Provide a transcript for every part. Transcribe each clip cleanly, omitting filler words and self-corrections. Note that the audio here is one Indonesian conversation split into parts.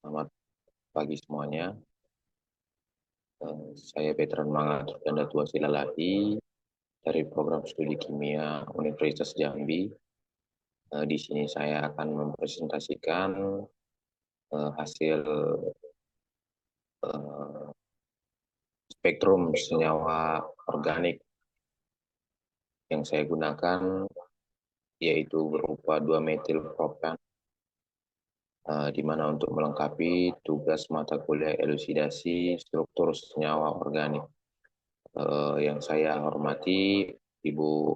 Selamat pagi semuanya. Saya Veteran Mangatur Ganda Tua Silalahi dari program studi kimia Universitas Jambi. Di sini saya akan mempresentasikan hasil eh, spektrum senyawa organik yang saya gunakan, yaitu berupa 2-metil propan, di mana untuk melengkapi tugas mata kuliah elusidasi struktur senyawa organik. Yang saya hormati Ibu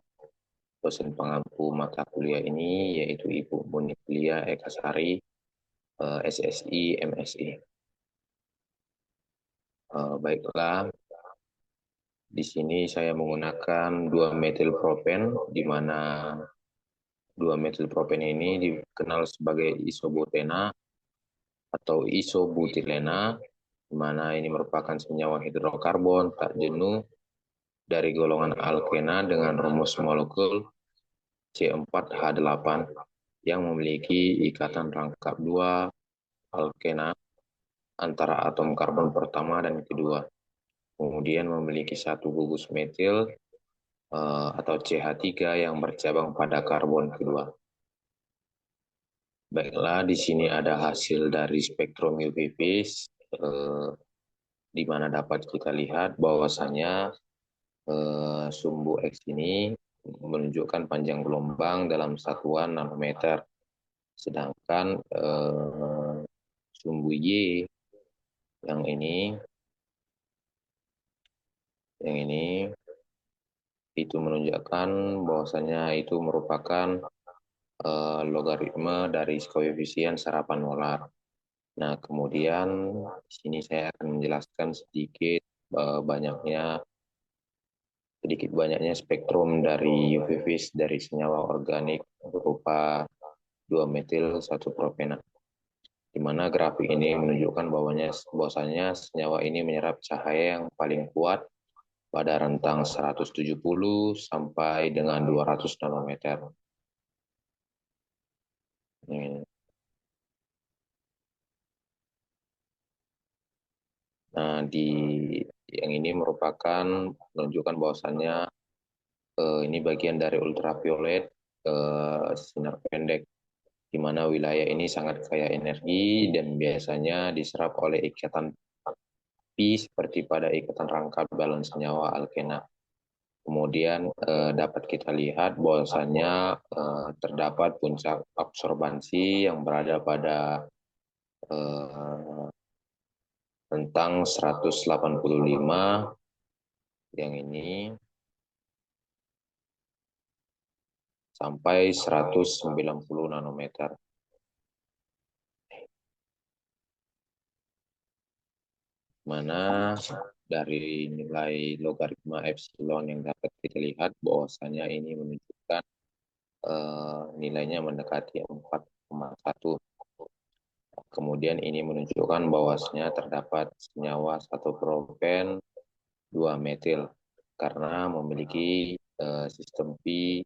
dosen pengampu mata kuliah ini, yaitu Ibu Muniflia Ekasari, SSI, MSI. Baiklah, di sini saya menggunakan 2-metil propen, di mana 2-metil propen ini dikenal sebagai isobutena atau isobutilena, di mana ini merupakan senyawa hidrokarbon tak jenuh dari golongan alkena dengan rumus molekul C4H8 yang memiliki ikatan rangkap 2 alkena antara atom karbon pertama dan kedua. Kemudian memiliki satu gugus metil atau CH3 yang bercabang pada karbon kedua. Baiklah, di sini ada hasil dari spektrum UV phase, di mana dapat kita lihat bahwasannya sumbu X ini menunjukkan panjang gelombang dalam satuan nanometer, sedangkan sumbu Y yang ini itu menunjukkan bahwasanya itu merupakan logaritma dari koefisien serapan molar. Nah, kemudian di sini saya akan menjelaskan sedikit banyaknya spektrum dari UV phase dari senyawa organik berupa 2-metil 1-propena, di mana grafik ini menunjukkan bahwasanya senyawa ini menyerap cahaya yang paling kuat pada rentang 170 sampai dengan 200 nanometer. Nah, yang ini merupakan menunjukkan bahwasannya ini bagian dari ultraviolet, sinar pendek, di mana wilayah ini sangat kaya energi dan biasanya diserap oleh ikatan pi seperti pada ikatan rangkap balon senyawa alkena. Kemudian dapat kita lihat bahwasannya terdapat puncak absorbansi yang berada pada eh, rentang 185 yang ini sampai 190 nanometer. Mana dari nilai logaritma epsilon yang dapat kita lihat bahwasanya ini menunjukkan nilainya mendekati 4,1. Kemudian ini menunjukkan bahwasanya terdapat senyawa 1-propen 2-metil karena memiliki sistem pi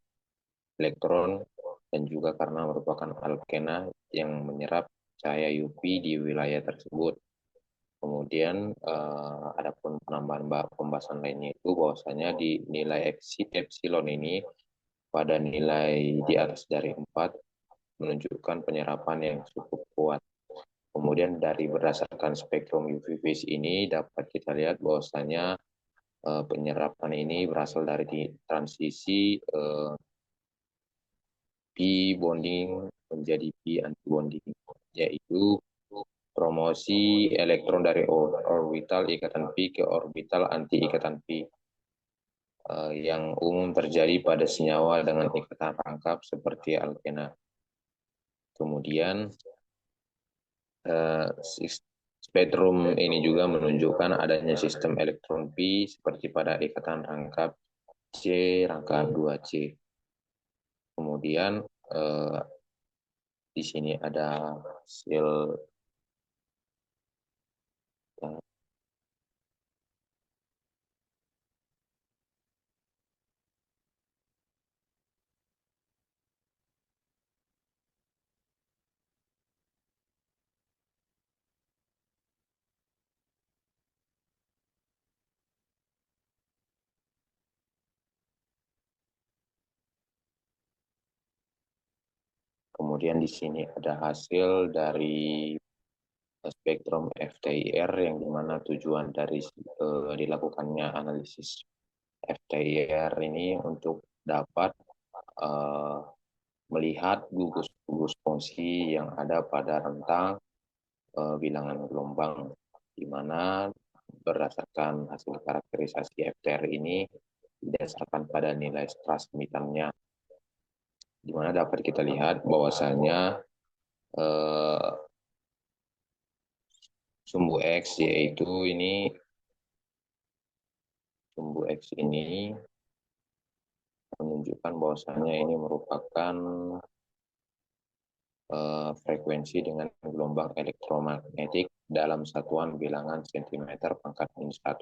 elektron dan juga karena merupakan alkena yang menyerap cahaya UV di wilayah tersebut. Kemudian adapun penambahan pembahasan lainnya itu bahwasanya di nilai epsilon ini pada nilai di atas dari 4 menunjukkan penyerapan yang cukup kuat. Kemudian dari berdasarkan spektrum UV phase ini dapat kita lihat bahwasanya penyerapan ini berasal dari transisi pi bonding menjadi pi antibonding, yaitu promosi elektron dari orbital ikatan pi ke orbital anti ikatan pi, yang umum terjadi pada senyawa dengan ikatan rangkap seperti alkena. Kemudian spektrum ini juga menunjukkan adanya sistem elektron pi seperti pada ikatan rangkap C, rangkap 2C. Kemudian di sini ada hasil Kemudian di sini ada hasil dari spektrum FTIR yang dimana tujuan dari dilakukannya analisis FTIR ini untuk dapat uh, melihat gugus fungsi yang ada pada rentang bilangan gelombang, di mana berdasarkan hasil karakterisasi FTR ini didasarkan pada nilai transmittannya, di mana dapat kita lihat bahwasanya eh, sumbu X yaitu ini sumbu X ini menunjukkan bahwasanya ini merupakan frekuensi dengan gelombang elektromagnetik dalam satuan bilangan cm pangkat minus 1.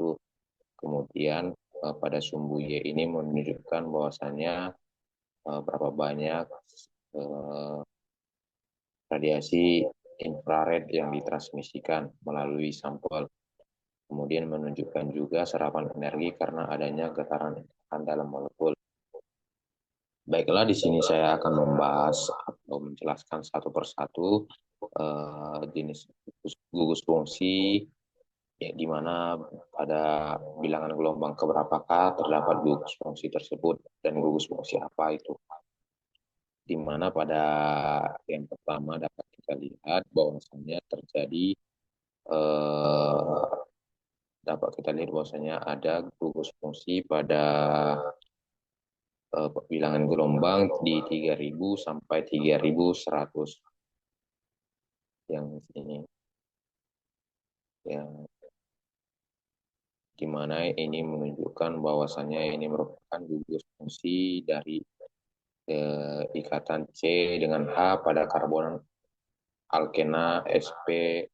Kemudian pada sumbu Y ini menunjukkan bahwasanya berapa banyak radiasi infrared yang ditransmisikan melalui sampel. Kemudian menunjukkan juga serapan energi karena adanya getaran dalam molekul. Baiklah, di sini saya akan membahas atau menjelaskan satu persatu jenis gugus fungsi, ya, di mana pada bilangan gelombang keberapakah terdapat gugus fungsi tersebut dan gugus fungsi apa itu. Di mana pada yang pertama dapat kita lihat bahwasanya terjadi dapat kita lihat bahwasanya ada gugus fungsi pada bilangan gelombang di 3000 sampai 3100 yang ini, yang dimana ini menunjukkan bahwasannya ini merupakan gugus fungsi dari ikatan C dengan H pada karbon alkena sp2,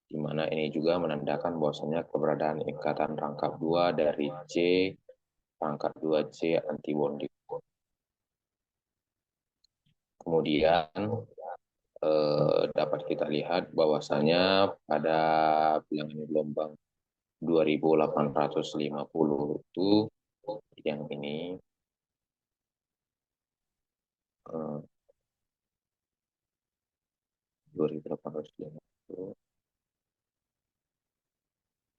di mana ini juga menandakan bahwasanya keberadaan ikatan rangkap 2 dari C rangkap 2C antibonding. Kemudian dapat kita lihat bahwasanya pada bilangan gelombang 2850 itu yang ini 2850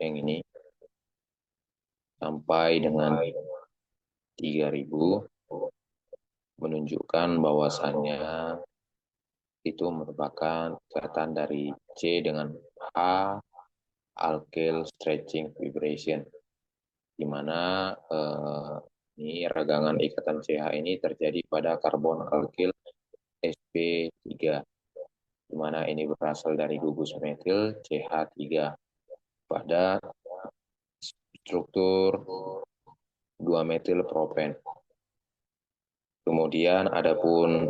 yang ini sampai dengan 3000 menunjukkan bahwasannya itu merupakan ikatan dari C dengan H alkyl stretching vibration, di mana ini ragangan ikatan CH ini terjadi pada karbon alkyl sp3, di mana ini berasal dari gugus metil CH3 pada struktur 2-metil propen. Kemudian adapun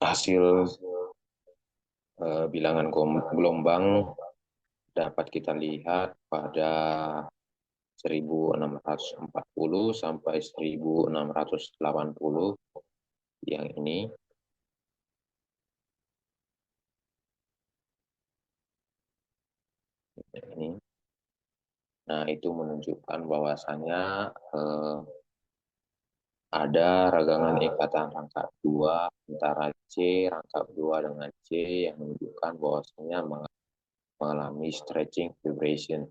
hasil bilangan gelombang dapat kita lihat pada 1640 sampai 1680 yang ini. Nah, itu menunjukkan bahwasannya ada ragangan ikatan rangkap 2 antara C rangkap 2 dengan C yang menunjukkan bahwasannya mengalami stretching vibration.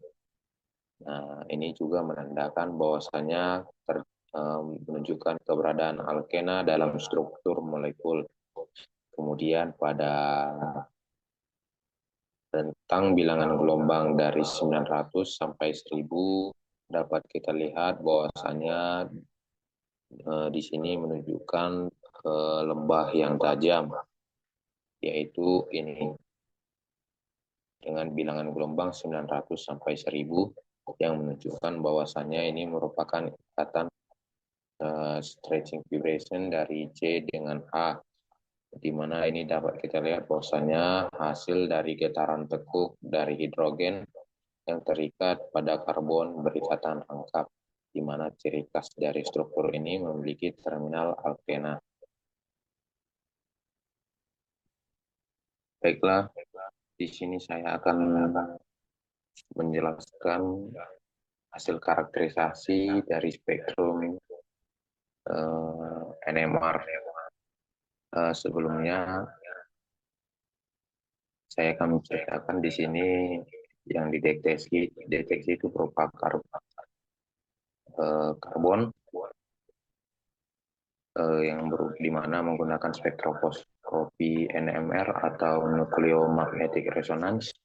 Nah, ini juga menandakan bahwasannya menunjukkan keberadaan alkena dalam struktur molekul. Kemudian pada rentang bilangan gelombang dari 900 sampai 1000 dapat kita lihat bahwasannya di sini menunjukkan lembah yang tajam, yaitu ini dengan bilangan gelombang 900 sampai 1000 yang menunjukkan bahwasannya ini merupakan ikatan stretching vibration dari C dengan H, di mana ini dapat kita lihat bahwasanya hasil dari getaran tekuk dari hidrogen yang terikat pada karbon berikatan rangkap, di mana ciri khas dari struktur ini memiliki terminal alkena. Baiklah, di sini saya akan menjelaskan hasil karakterisasi dari spektrum NMR. Sebelumnya saya akan menceritakan di sini yang deteksi itu berupa karbon di mana menggunakan spektroskopi NMR atau nucleomagnetic resonance,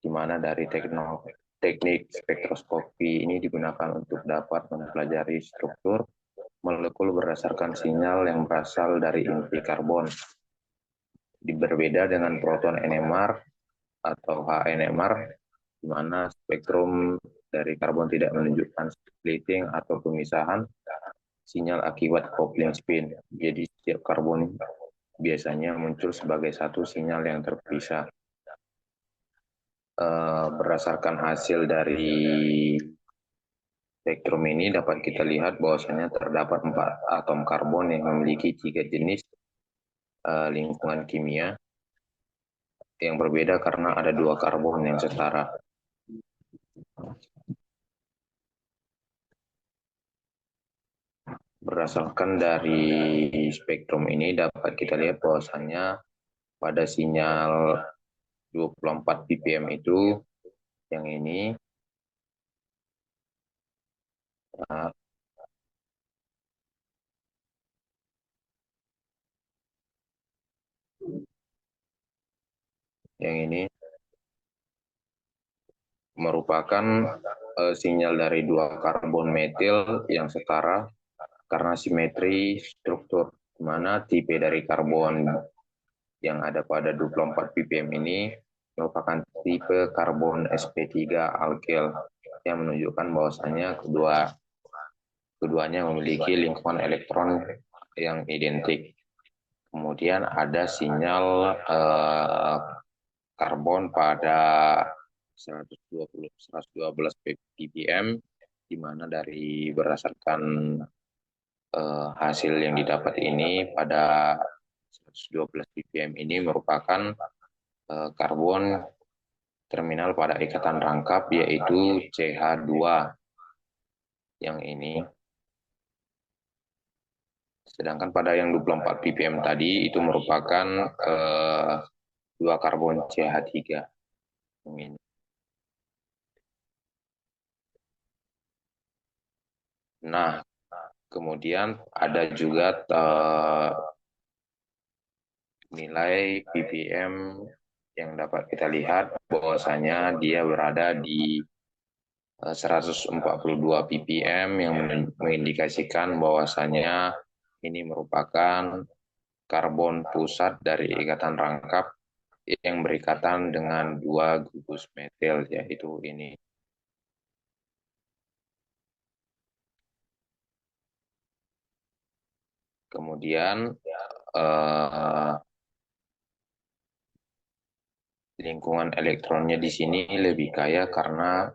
di mana dari teknik spektroskopi ini digunakan untuk dapat mempelajari struktur molekul berdasarkan sinyal yang berasal dari inti karbon. Berbeda dengan proton NMR atau HNMR, di mana spektrum dari karbon tidak menunjukkan splitting atau pemisahan sinyal akibat coupling spin. Jadi setiap karbon biasanya muncul sebagai satu sinyal yang terpisah. Berdasarkan hasil dari spektrum ini dapat kita lihat bahwasanya terdapat 4 atom karbon yang memiliki 3 jenis lingkungan kimia yang berbeda karena ada 2 karbon yang setara. Berdasarkan dari spektrum ini dapat kita lihat bahwasanya pada sinyal 24 ppm itu yang ini yang ini merupakan sinyal dari 2 karbon metil yang setara karena simetri struktur, di mana tipe dari karbon yang ada pada 24 ppm ini merupakan tipe karbon sp3 alkyl yang menunjukkan bahwasanya keduanya memiliki lingkungan elektron yang identik. Kemudian ada sinyal karbon pada 112 ppm, di mana dari berdasarkan hasil yang didapat ini pada 112 ppm ini merupakan karbon terminal pada ikatan rangkap yaitu CH2 yang ini. Sedangkan pada yang 24 ppm tadi itu merupakan 2 karbon CH3 yang ini. Nah, kemudian ada juga nilai ppm yang dapat kita lihat bahwasanya dia berada di 142 ppm yang mengindikasikan bahwasanya ini merupakan karbon pusat dari ikatan rangkap yang berikatan dengan 2 gugus metil, yaitu ini. Kemudian lingkungan elektronnya di sini lebih kaya karena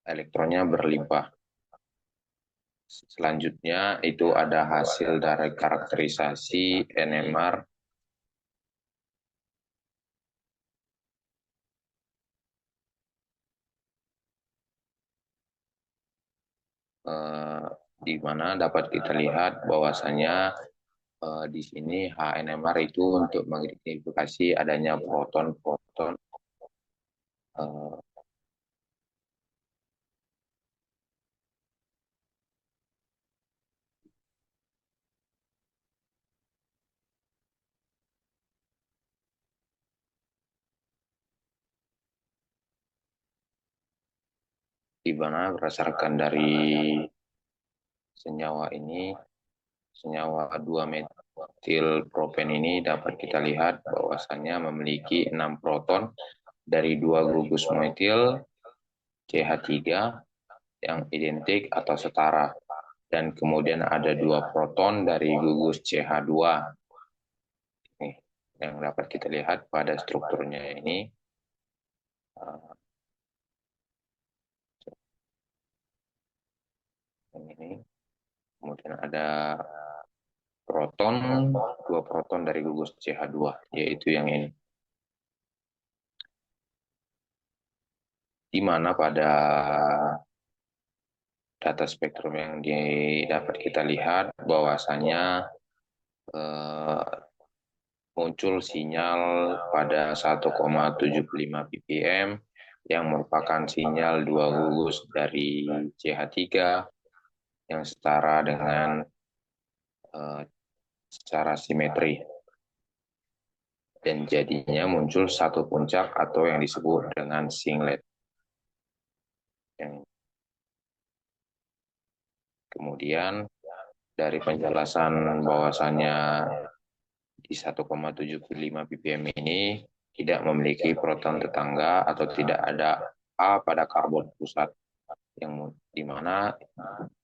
elektronnya berlimpah. Selanjutnya itu ada hasil dari karakterisasi NMR di mana dapat kita lihat bahwasanya di sini HNMR itu untuk mengidentifikasi adanya proton-proton di mana berdasarkan dari senyawa ini, senyawa 2-metil propen ini dapat kita lihat bahwasannya memiliki 6 proton dari 2 gugus metil CH3 yang identik atau setara, dan kemudian ada 2 proton dari gugus CH2 nih, yang dapat kita lihat pada strukturnya ini. Ini kemudian ada proton, 2 proton dari gugus CH2, yaitu yang ini. Di mana pada data spektrum yang dapat kita lihat bahwasanya muncul sinyal pada 1,75 ppm yang merupakan sinyal dua gugus dari CH3 yang setara dengan secara simetri. Dan jadinya muncul satu puncak atau yang disebut dengan singlet. Kemudian dari penjelasan bahwasannya di 1,75 ppm ini tidak memiliki proton tetangga atau tidak ada A pada karbon pusat, yang dimana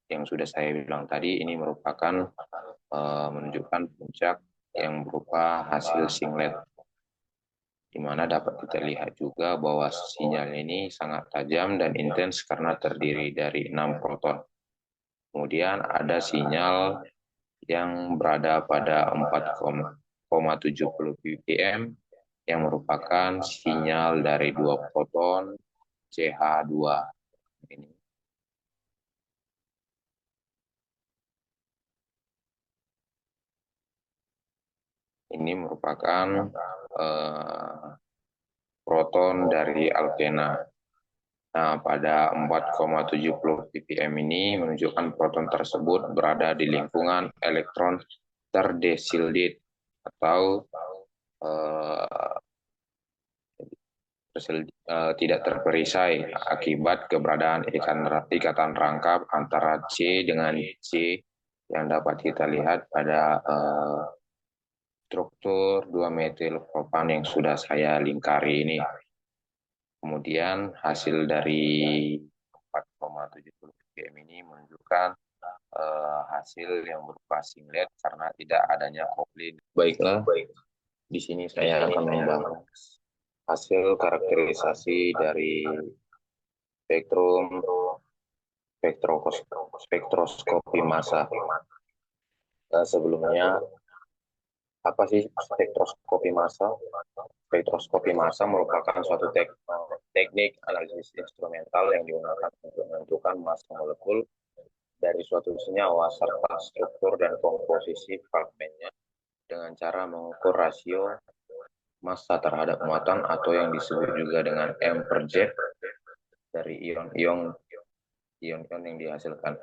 yang sudah saya bilang tadi ini merupakan menunjukkan puncak yang berupa hasil singlet, di mana dapat kita lihat juga bahwa sinyal ini sangat tajam dan intens karena terdiri dari 6 proton. Kemudian ada sinyal yang berada pada 4,70 ppm yang merupakan sinyal dari 2 proton CH2. Ini merupakan proton dari alkena. Nah, pada 4,70 ppm ini menunjukkan proton tersebut berada di lingkungan elektron terdesildate atau tidak terperisai akibat keberadaan ikatan rangkap antara C dengan C yang dapat kita lihat pada struktur 2-metil propan yang sudah saya lingkari ini. Kemudian hasil dari 4,70 ppm ini menunjukkan hasil yang berupa singlet karena tidak adanya kopling. Baiklah, di sini saya akan membahas hasil karakterisasi dari spektroskopi massa. Sebelumnya, apa sih spektroskopi massa? Spektroskopi massa merupakan suatu teknik analisis instrumental yang digunakan untuk menentukan massa molekul dari suatu senyawa serta struktur dan komposisi fragmennya dengan cara mengukur rasio massa terhadap muatan atau yang disebut juga dengan M per Z dari ion-ion yang dihasilkan.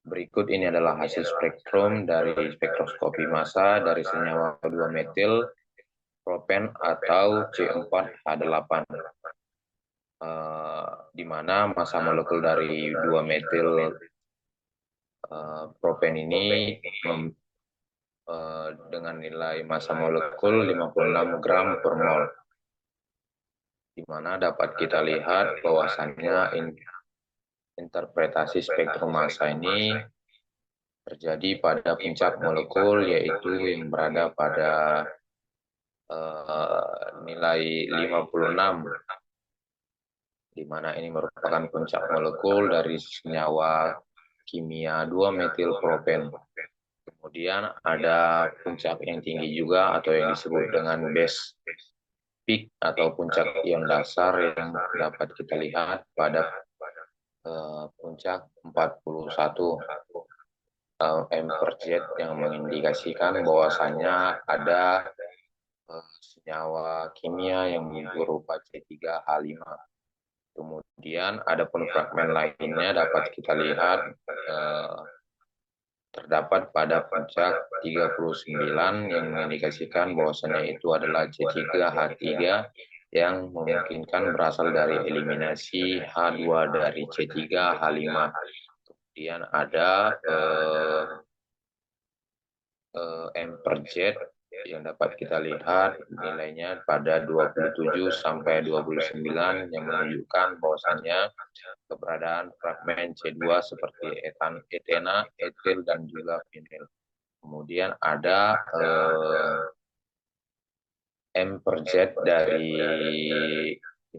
Berikut ini adalah hasil spektrum dari spektroskopi massa dari senyawa 2-metil propen atau C4H8, di mana massa molekul dari 2-metil propen ini dengan nilai massa molekul 56 gram per mol, di mana dapat kita lihat bahwasannya interpretasi spektrum massa ini terjadi pada puncak molekul, yaitu yang berada pada nilai 56, di mana ini merupakan puncak molekul dari senyawa kimia 2-metil propen. Kemudian ada puncak yang tinggi juga atau yang disebut dengan base peak atau puncak ion dasar yang dapat kita lihat pada puncak 41 M per Z yang mengindikasikan bahwasannya ada senyawa kimia yang berupa C3H5. Kemudian ada pun fragmen lainnya dapat kita lihat terdapat pada puncak 39 yang mengindikasikan bahwasannya itu adalah C3H3 yang memungkinkan berasal dari eliminasi H2 dari C3H5. Kemudian ada M per Z yang dapat kita lihat nilainya pada 27 sampai 29 yang menunjukkan bahwasannya keberadaan fragmen C2 seperti etena, etil, dan juga vinil. Kemudian ada M per Z dari 15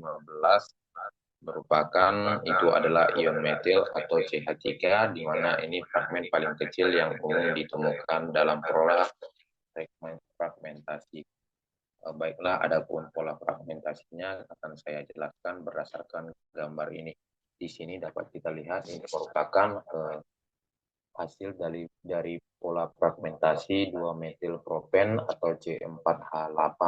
merupakan itu adalah ion metil atau CH3, di mana ini fragmen paling kecil yang umum ditemukan dalam pola fragmentasi. Baiklah, adapun pola fragmentasinya akan saya jelaskan berdasarkan gambar ini. di sini dapat kita lihat ini merupakan hasil dari pola fragmentasi 2-metilpropen atau C4H8,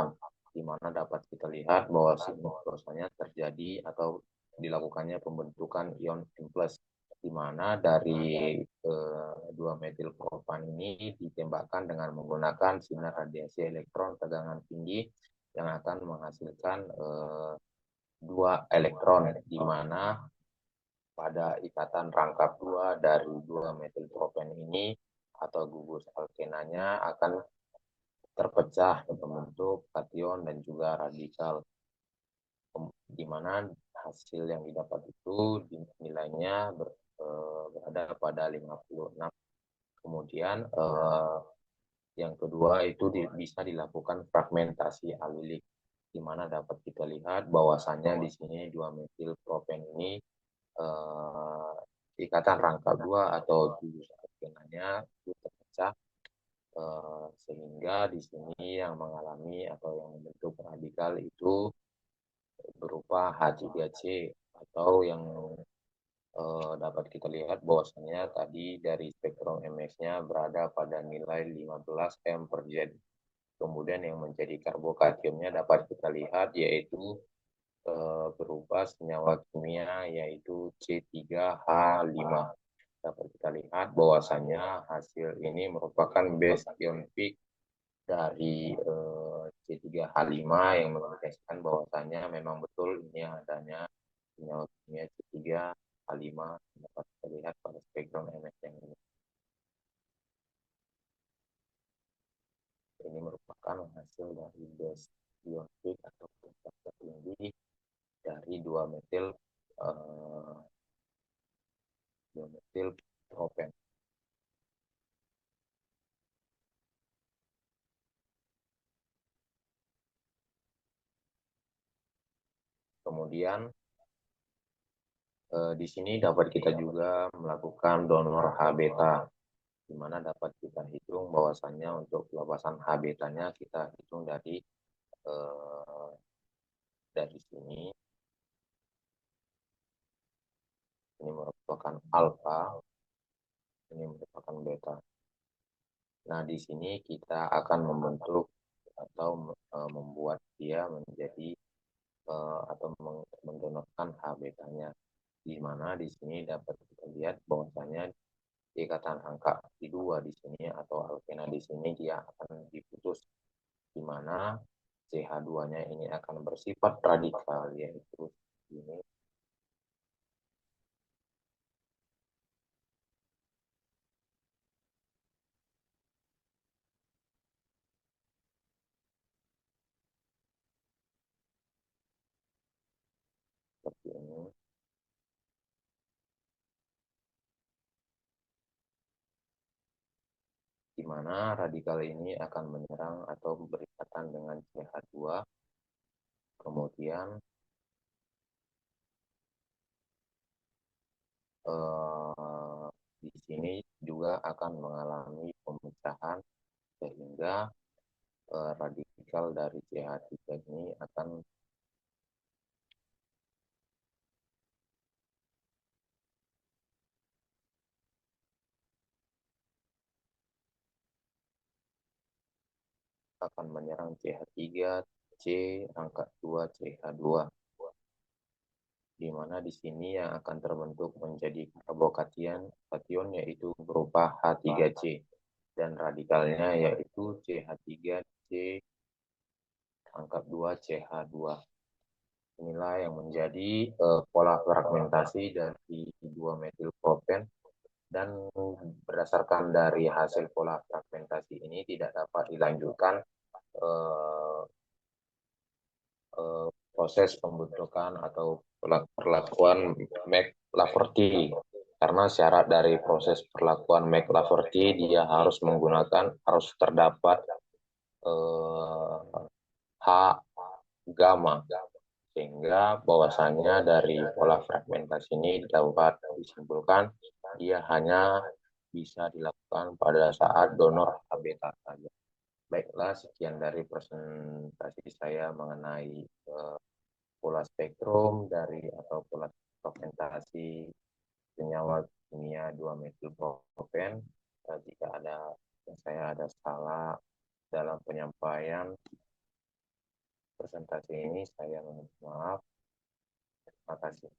di mana dapat kita lihat bahwasanya terjadi atau dilakukannya pembentukan ion N+, di mana dari 2-metilpropan ini ditembakkan dengan menggunakan sinar radiasi elektron tegangan tinggi yang akan menghasilkan 2 elektron, di mana pada ikatan rangkap 2 dari 2-metilpropen ini atau gugus alkenanya akan terpecah membentuk kation dan juga radikal, di mana hasil yang didapat itu nilainya berada pada 56. Kemudian yang kedua itu bisa dilakukan fragmentasi alilik, di mana dapat kita lihat bahwasannya di sini 2-metilpropen ini ikatan rangkap 2 atau gugus alkenanya itu terpecah, sehingga di sini yang mengalami atau yang membentuk radikal itu berupa H3C, atau yang dapat kita lihat bahwasannya tadi dari spektrum MX-nya berada pada nilai 15 M per Z. Kemudian yang menjadi karbokatiumnya dapat kita lihat yaitu berupa senyawa kimia yaitu C3H5. Dapat kita lihat bahwasannya hasil ini merupakan base ion peak dari C3H5 yang menegaskan bahwasannya memang betul ini adanya senyawa kimia C3H5 dapat kita lihat pada spektrum MS yang ini. Ini merupakan hasil dari base ion peak atau puncak tertinggi dari 2-metilpropen. Kemudian di sini dapat kita juga melakukan donor H beta, di mana dapat kita hitung bahwasannya untuk pelepasan H betanya kita hitung dari sini. Ini merupakan alfa, ini merupakan beta. Nah, di sini kita akan membentuk atau membuat dia menjadi atau mendonorkan H betanya, di mana di sini dapat kita lihat bahwasanya ikatan angka di 2 di sini atau alkena di sini dia akan diputus, di mana CH2-nya ini akan bersifat radikal, yaitu ini seperti ini, di mana radikal ini akan menyerang atau berikatan dengan CH2. Kemudian di sini juga akan mengalami pemecahan, sehingga radikal dari CH3 ini akan menyerang CH3, C, angka 2, CH2. Di mana di sini yang akan terbentuk menjadi karbokation yaitu berupa H3C, dan radikalnya yaitu CH3C angka 2 CH2. Inilah yang menjadi pola fragmentasi dari 2-metilpropen, dan berdasarkan dari hasil pola fragmentasi ini tidak dapat dilanjutkan proses pembentukan atau perlakuan McLafferty, karena syarat dari proses perlakuan McLafferty dia harus terdapat H gamma, sehingga bahwasannya dari pola fragmentasi ini dapat disimpulkan dia hanya bisa dilakukan pada saat donor H beta saja. Baiklah, sekian dari presentasi saya mengenai pola spektrum dari atau pola fragmentasi senyawa kimia 2-metilpropen. Jika saya ada salah dalam penyampaian presentasi ini, saya mohon maaf. Terima kasih.